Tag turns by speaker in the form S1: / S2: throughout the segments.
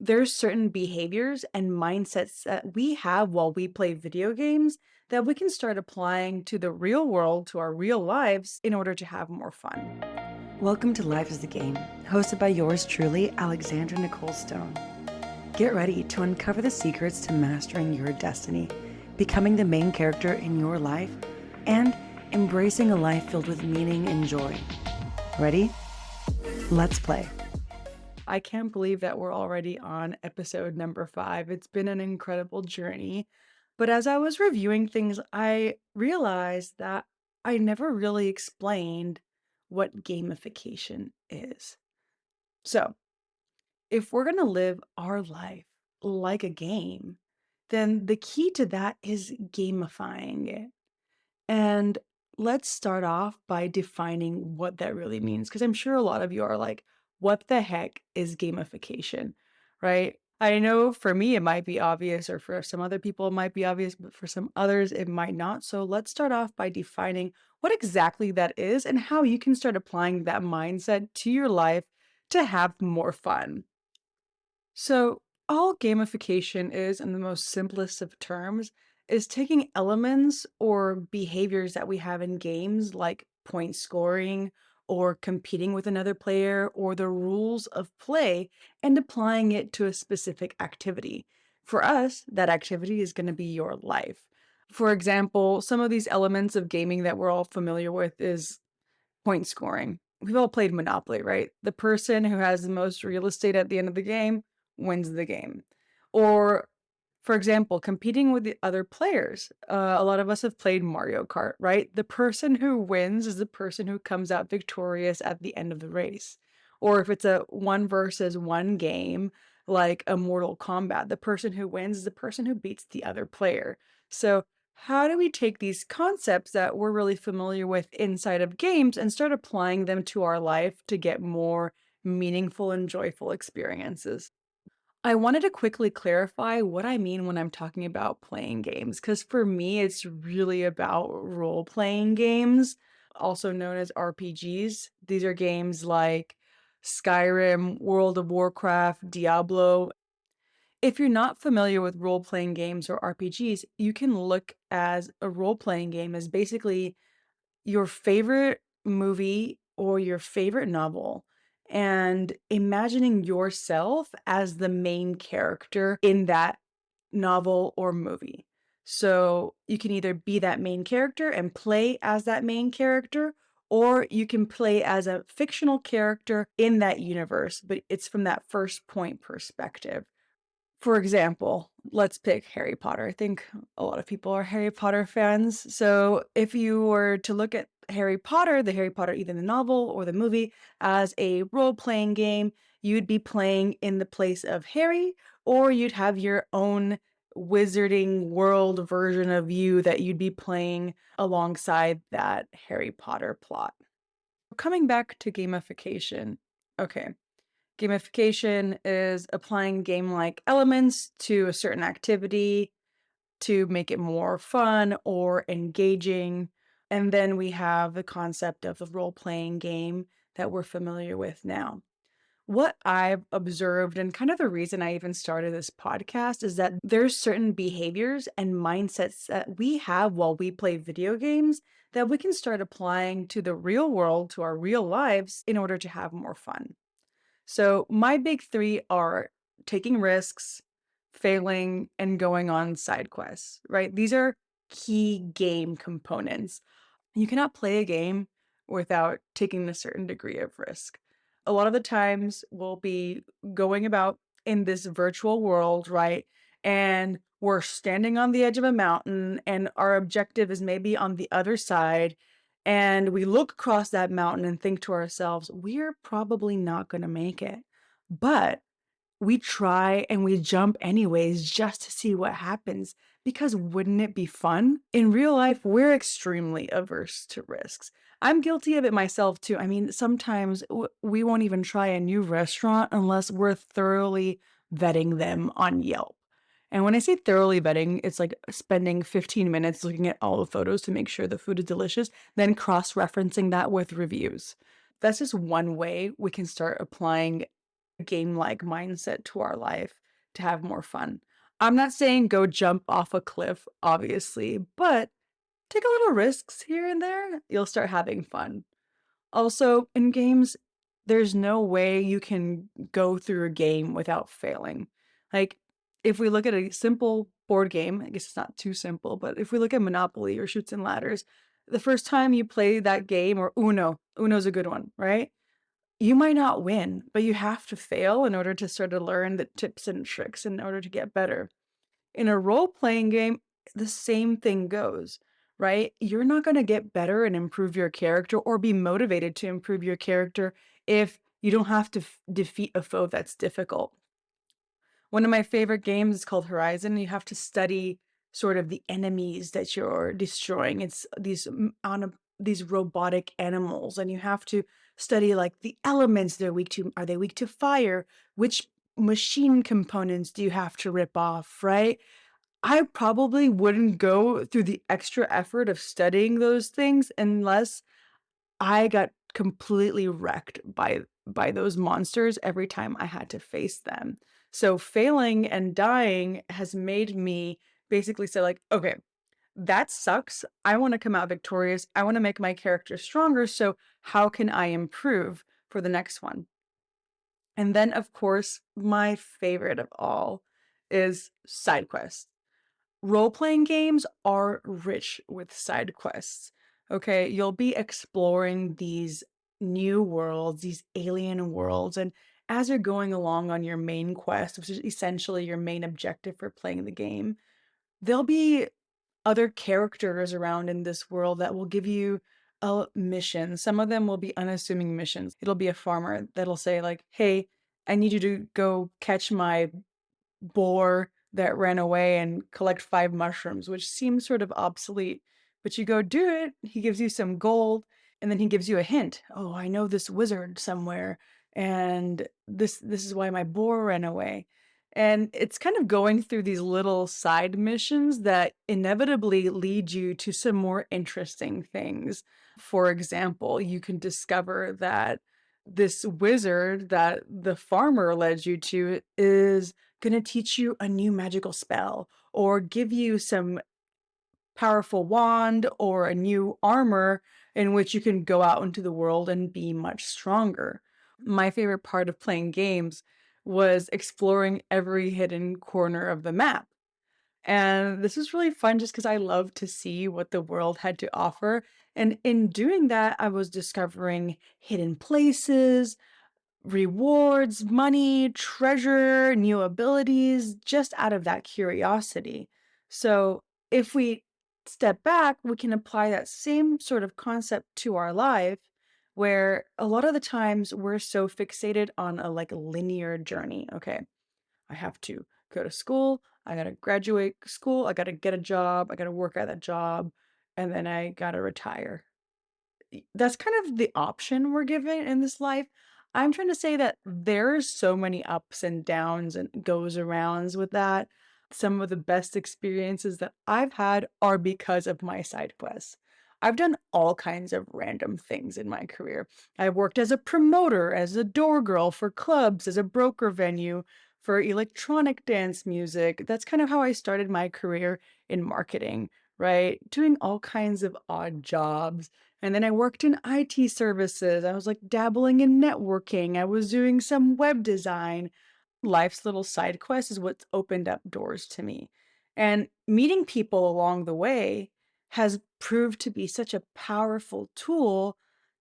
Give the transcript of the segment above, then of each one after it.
S1: there's certain behaviors and mindsets that we have while we play video games that we can start applying to the real world, to our real lives, in order to have more fun. Welcome to Life is the Game, hosted by yours truly, Alexandra Nicole Stone. Get ready to uncover the secrets to mastering your destiny, becoming the main character in your life, and embracing a life filled with meaning and joy. Ready? Let's play. I can't believe that we're already on episode number 5. It's been an incredible journey. But as I was reviewing things, I realized that I never really explained what gamification is. So, if we're going to live our life like a game, then the key to that is gamifying it. And let's start off by defining what that really means, because I'm sure a lot of you are like, what the heck is gamification, right? I know for me it might be obvious, or for some other people it might be obvious, but for some others it might not. So let's start off by defining what exactly that is and how you can start applying that mindset to your life to have more fun. So, all gamification is, in the most simplest of terms, is taking elements or behaviors that we have in games, like point scoring or competing with another player or the rules of play, and applying it to a specific activity. For us, that activity is going to be your life. For example, some of these elements of gaming that we're all familiar with is point scoring. We've all played Monopoly, right? The person who has the most real estate at the end of the game wins the game. Or, for example, competing with the other players. A lot of us have played Mario Kart, right? The person who wins is the person who comes out victorious at the end of the race. Or if it's a one versus one game, like a Mortal Kombat, the person who wins is the person who beats the other player. So, how do we take these concepts that we're really familiar with inside of games and start applying them to our life to get more meaningful and joyful experiences? I wanted to quickly clarify what I mean when I'm talking about playing games, because for me, it's really about role playing games, also known as RPGs. These are games like Skyrim, World of Warcraft, Diablo. If you're not familiar with role playing games or RPGs, you can look as a role playing game as basically your favorite movie or your favorite novel and imagining yourself as the main character in that novel or movie. So you can either be that main character and play as that main character, or you can play as a fictional character in that universe, but it's from that first point perspective. For example, let's pick Harry Potter. I think a lot of people are Harry Potter fans. So if you were to look at Harry Potter, the Harry Potter, either the novel or the movie, as a role playing game, you'd be playing in the place of Harry, or you'd have your own wizarding world version of you that you'd be playing alongside that Harry Potter plot. Coming back to gamification. Okay. Gamification is applying game-like elements to a certain activity to make it more fun or engaging. And then we have the concept of the role-playing game that we're familiar with now. What I've observed, and kind of the reason I even started this podcast, is that there's certain behaviors and mindsets that we have while we play video games that we can start applying to the real world, to our real lives, in order to have more fun. So my big 3 are taking risks, failing, and going on side quests, right? These are key game components. You cannot play a game without taking a certain degree of risk. A lot of the times we'll be going about in this virtual world, right? And we're standing on the edge of a mountain, and our objective is maybe on the other side. And we look across that mountain and think to ourselves, we're probably not going to make it. But we try and we jump anyways just to see what happens because wouldn't it be fun? In real life, we're extremely averse to risks. I'm guilty of it myself too. I mean, sometimes we won't even try a new restaurant unless we're thoroughly vetting them on Yelp. And when I say thoroughly vetting, it's like spending 15 minutes looking at all the photos to make sure the food is delicious, then cross referencing that with reviews. That's just one way we can start applying game-like mindset to our life to have more fun. I'm not saying go jump off a cliff, obviously, but take a little risks here and there. You'll start having fun. Also, in games, there's no way you can go through a game without failing. Like, if we look at a simple board game, I guess it's not too simple, but if we look at Monopoly or Shoots and Ladders, the first time you play that game, or Uno's a good one, right? You might not win, but you have to fail in order to sort of learn the tips and tricks in order to get better. In a role-playing game, the same thing goes, right? You're not gonna get better and improve your character or be motivated to improve your character if you don't have to defeat a foe that's difficult. One of my favorite games is called Horizon. You have to study sort of the enemies that you're destroying. It's these robotic animals, and you have to study like the elements they're weak to. Are they weak to fire? Which machine components do you have to rip off, right? I probably wouldn't go through the extra effort of studying those things unless I got completely wrecked by those monsters every time I had to face them. So failing and dying has made me basically say like, "Okay, that sucks. I wanna come out victorious. I wanna make my character stronger, so how can I improve for the next one?" And then, of course, my favorite of all is side quests. Role-playing games are rich with side quests, okay? You'll be exploring these new worlds, these alien worlds, and as you're going along on your main quest, which is essentially your main objective for playing the game, there'll be other characters around in this world that will give you a mission. Some of them will be unassuming missions. It'll be a farmer that'll say like, "Hey, I need you to go catch my boar that ran away and collect 5 mushrooms," which seems sort of obsolete. But you go do it, he gives you some gold, and then he gives you a hint. "Oh, I know this wizard somewhere, and this is why my boar ran away." And it's kind of going through these little side missions that inevitably lead you to some more interesting things. For example, you can discover that this wizard that the farmer led you to is gonna teach you a new magical spell or give you some powerful wand or a new armor in which you can go out into the world and be much stronger. My favorite part of playing games was exploring every hidden corner of the map. And this is really fun just because I love to see what the world had to offer. And in doing that, I was discovering hidden places, rewards, money, treasure, new abilities, just out of that curiosity. So if we step back, we can apply that same sort of concept to our life, where a lot of the times we're so fixated on a like linear journey. Okay, I have to go to school, I gotta graduate school, I gotta get a job, I gotta work at that job, and then I gotta retire. That's kind of the option we're given in this life. I'm trying to say that there's so many ups and downs and goes arounds with that. Some of the best experiences that I've had are because of my side quests. I've done all kinds of random things in my career. I worked as a promoter, as a door girl for clubs, as a broker venue for electronic dance music. That's kind of how I started my career in marketing, right? Doing all kinds of odd jobs, and then I worked in IT services. I was like dabbling in networking. I was doing some web design. Life's little side quest is what's opened up doors to me. And meeting people along the way has proved to be such a powerful tool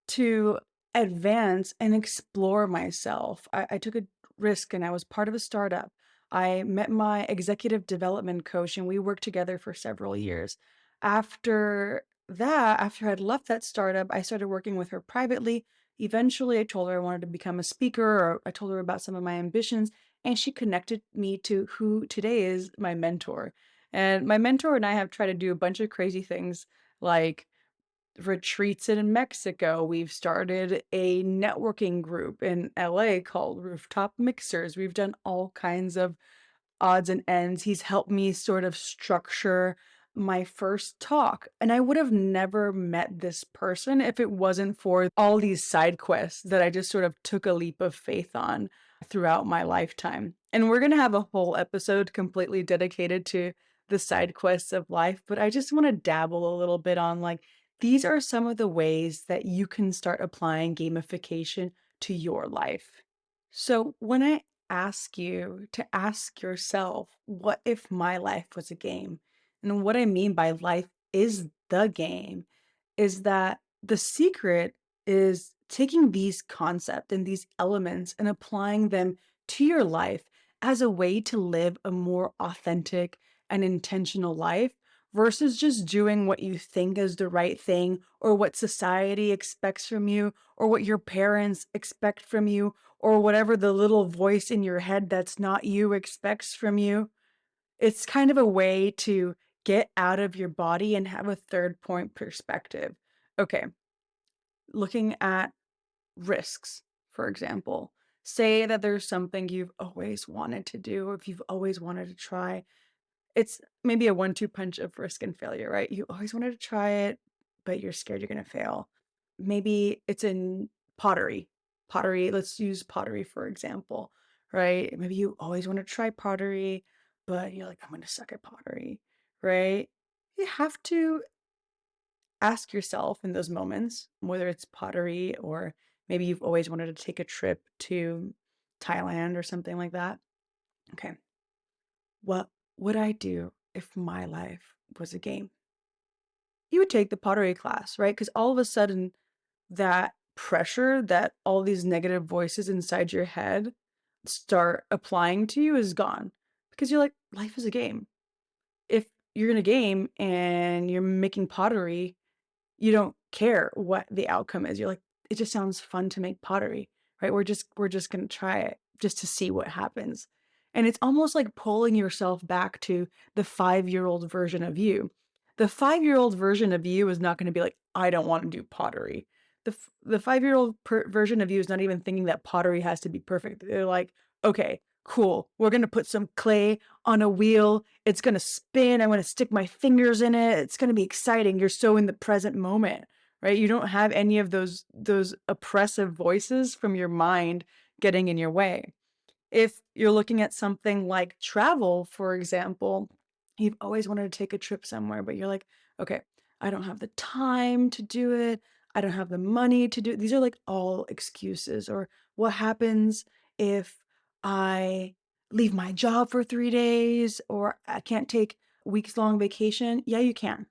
S1: to advance and explore myself. I took a risk and I was part of a startup. I met my executive development coach and we worked together for several years. After I'd left that startup, I started working with her privately. Eventually, I told her I wanted to become a speaker, or I told her about some of my ambitions, and she connected me to who today is my mentor. And my mentor and I have tried to do a bunch of crazy things like retreats in Mexico. We've started a networking group in LA called Rooftop Mixers. We've done all kinds of odds and ends. He's helped me sort of structure my first talk. And I would have never met this person if it wasn't for all these side quests that I just sort of took a leap of faith on. throughout my lifetime. And we're going to have a whole episode completely dedicated to the side quests of life, but I just want to dabble a little bit on like these are some of the ways that you can start applying gamification to your life. So, when I ask you to ask yourself, what if my life was a game? And what I mean by life is the game, is that the secret is taking these concepts and these elements and applying them to your life as a way to live a more authentic and intentional life versus just doing what you think is the right thing or what society expects from you or what your parents expect from you or whatever the little voice in your head that's not you expects from you. It's kind of a way to get out of your body and have a third point perspective. Okay, looking at risks, for example. Say that there's something you've always wanted to do, or if you've always wanted to try. It's maybe a 1-2 punch of risk and failure, right? You always wanted to try it, but you're scared you're gonna fail. Maybe it's in pottery. Pottery, let's use pottery for example, right? Maybe you always want to try pottery, but you're like, I'm gonna suck at pottery, right? You have to ask yourself in those moments, whether it's pottery or maybe you've always wanted to take a trip to Thailand or something like that. Okay, what would I do if my life was a game? You would take the pottery class, right? Because all of a sudden, that pressure that all these negative voices inside your head start applying to you is gone because you're like, life is a game. If you're in a game and you're making pottery, you don't care what the outcome is. You're like, "It just sounds fun to make pottery, right? We're just gonna try it just to see what happens." And it's almost like pulling yourself back to the 5-year-old version of you. The 5-year-old version of you is not gonna be like, "I don't wanna do pottery." The 5-year-old version of you is not even thinking that pottery has to be perfect. They're like, "Okay, cool. We're gonna put some clay on a wheel. It's gonna spin. I'm gonna stick my fingers in it. It's gonna be exciting." You're so in the present moment, right? You don't have any of those oppressive voices from your mind getting in your way. If you're looking at something like travel, for example, you've always wanted to take a trip somewhere, but you're like, okay, I don't have the time to do it. I don't have the money to do it. These are like all excuses. Or what happens if I leave my job for 3 days or I can't take weeks long vacation? Yeah, you can.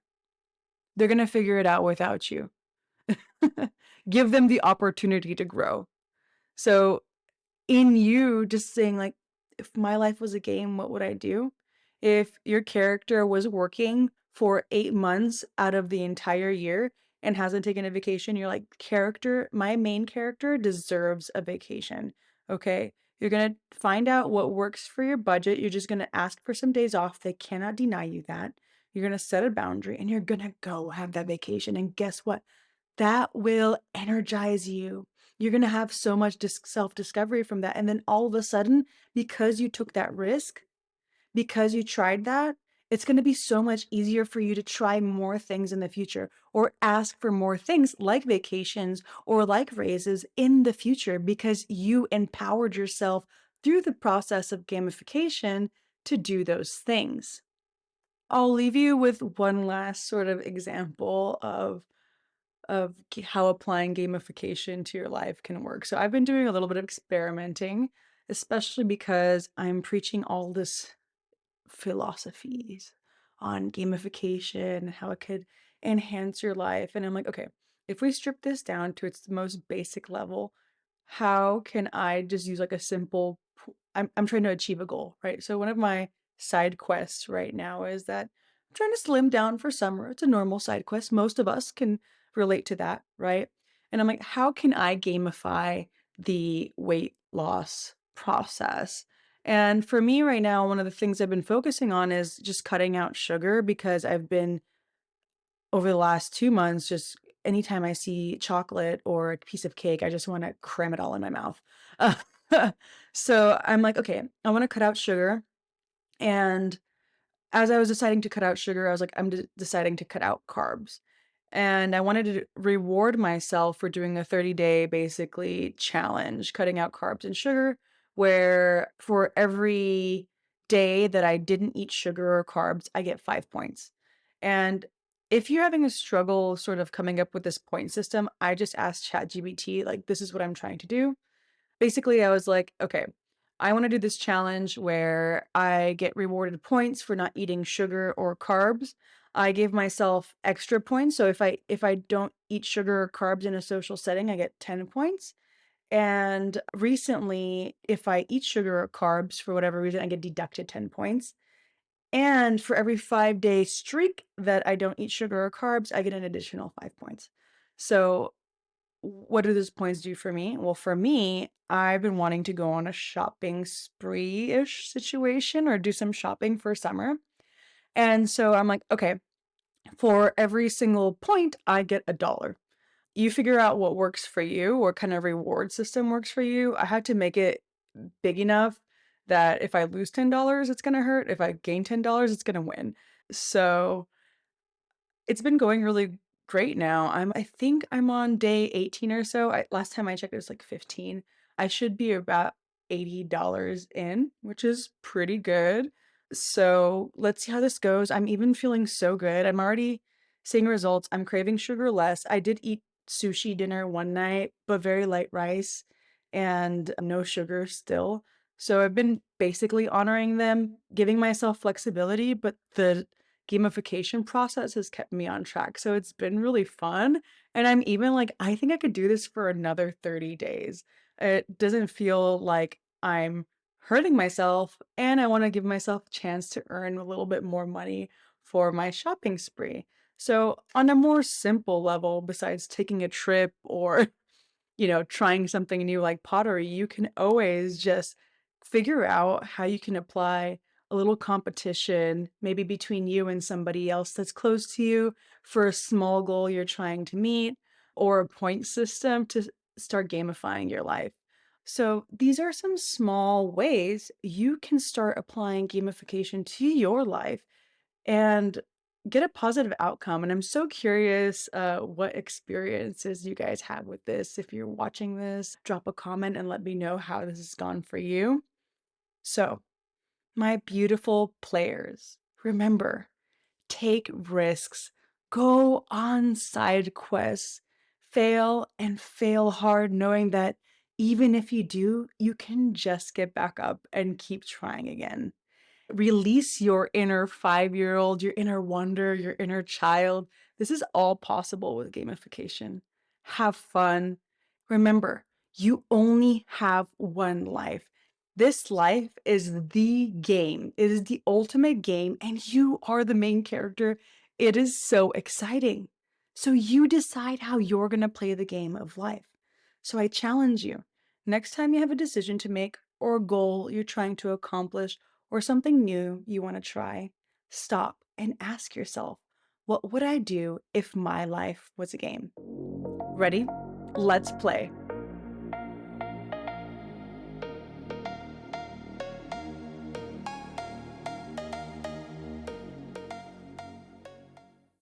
S1: They're going to figure it out without you. Give them the opportunity to grow. So in you just saying like, if my life was a game, what would I do? If your character was working for 8 months out of the entire year and hasn't taken a vacation, you're like, character, my main character deserves a vacation. Okay. You're going to find out what works for your budget. You're just going to ask for some days off. They cannot deny you that. You're going to set a boundary and you're going to go have that vacation. And guess what? That will energize you. You're gonna have so much self-discovery from that, and then all of a sudden, because you took that risk, because you tried that, it's gonna be so much easier for you to try more things in the future or ask for more things like vacations or like raises in the future because you empowered yourself through the process of gamification to do those things. I'll leave you with one last sort of example of how applying gamification to your life can work. So I've been doing a little bit of experimenting, especially because I'm preaching all this philosophies on gamification, how it could enhance your life. And I'm like, okay, if we strip this down to its most basic level, how can I just use like a simple, I'm trying to achieve a goal, right? So one of my side quests right now is that I'm trying to slim down for summer. It's a normal side quest. Most of us can relate to that, right? And I'm like, how can I gamify the weight loss process? And for me right now, one of the things I've been focusing on is just cutting out sugar because I've been over the last 2 months, just anytime I see chocolate or a piece of cake, I just wanna cram it all in my mouth. Uh, so I'm like, "Okay, I wanna cut out sugar," and as I was deciding to cut out sugar, I was like, "I'm deciding to cut out carbs." And I wanted to reward myself for doing a 30-day, basically, challenge, cutting out carbs and sugar, where for every day that I didn't eat sugar or carbs, I get 5 points. And if you're having a struggle sort of coming up with this point system, I just asked ChatGPT, like, this is what I'm trying to do. Basically, I was like, okay, I want to do this challenge where I get rewarded points for not eating sugar or carbs. I gave myself extra points. So if I don't eat sugar or carbs in a social setting, I get 10 points. And recently, if I eat sugar or carbs for whatever reason, I get deducted 10 points. And for every 5-day streak that I don't eat sugar or carbs, I get an additional 5 points. So what do those points do for me? Well, for me, I've been wanting to go on a shopping spree-ish situation or do some shopping for summer. And so I'm like, okay, for every single point, I get $1. You figure out what works for you, what kind of reward system works for you. I had to make it big enough that if I lose $10, it's gonna hurt. If I gain $10, it's gonna win. So it's been going really great now. I think I'm on day 18 or so. Last time I checked, it was like 15. I should be about $80 in, which is pretty good. So let's see how this goes. I'm even feeling so good. I'm already seeing results. I'm craving sugar less. I did eat sushi dinner one night, but very light rice and no sugar still. So I've been basically honoring them, giving myself flexibility, but the gamification process has kept me on track. So it's been really fun. And I'm even like, I think I could do this for another 30 days. It doesn't feel like I'm hurting myself. And I want to give myself a chance to earn a little bit more money for my shopping spree. So, on a more simple level, besides taking a trip or trying something new like pottery, you can always just figure out how you can apply a little competition, maybe between you and somebody else that's close to you for a small goal you're trying to meet, or a point system to start gamifying your life. So, these are some small ways you can start applying gamification to your life and get a positive outcome. And I'm so curious what experiences you guys have with this. If you're watching this, drop a comment and let me know how this has gone for you. So, my beautiful players, remember, take risks, go on side quests, fail and fail hard, knowing that even if you do, you can just get back up and keep trying again. Release your inner 5-year-old, your inner wonder, your inner child. This is all possible with gamification. Have fun. Remember, you only have one life. This life is the game. It is the ultimate game, and you are the main character. It is so exciting. So you decide how you're going to play the game of life. So I challenge you. Next time you have a decision to make or a goal you're trying to accomplish, or something new you want to try, stop and ask yourself, what would I do if my life was a game? Ready? Let's play.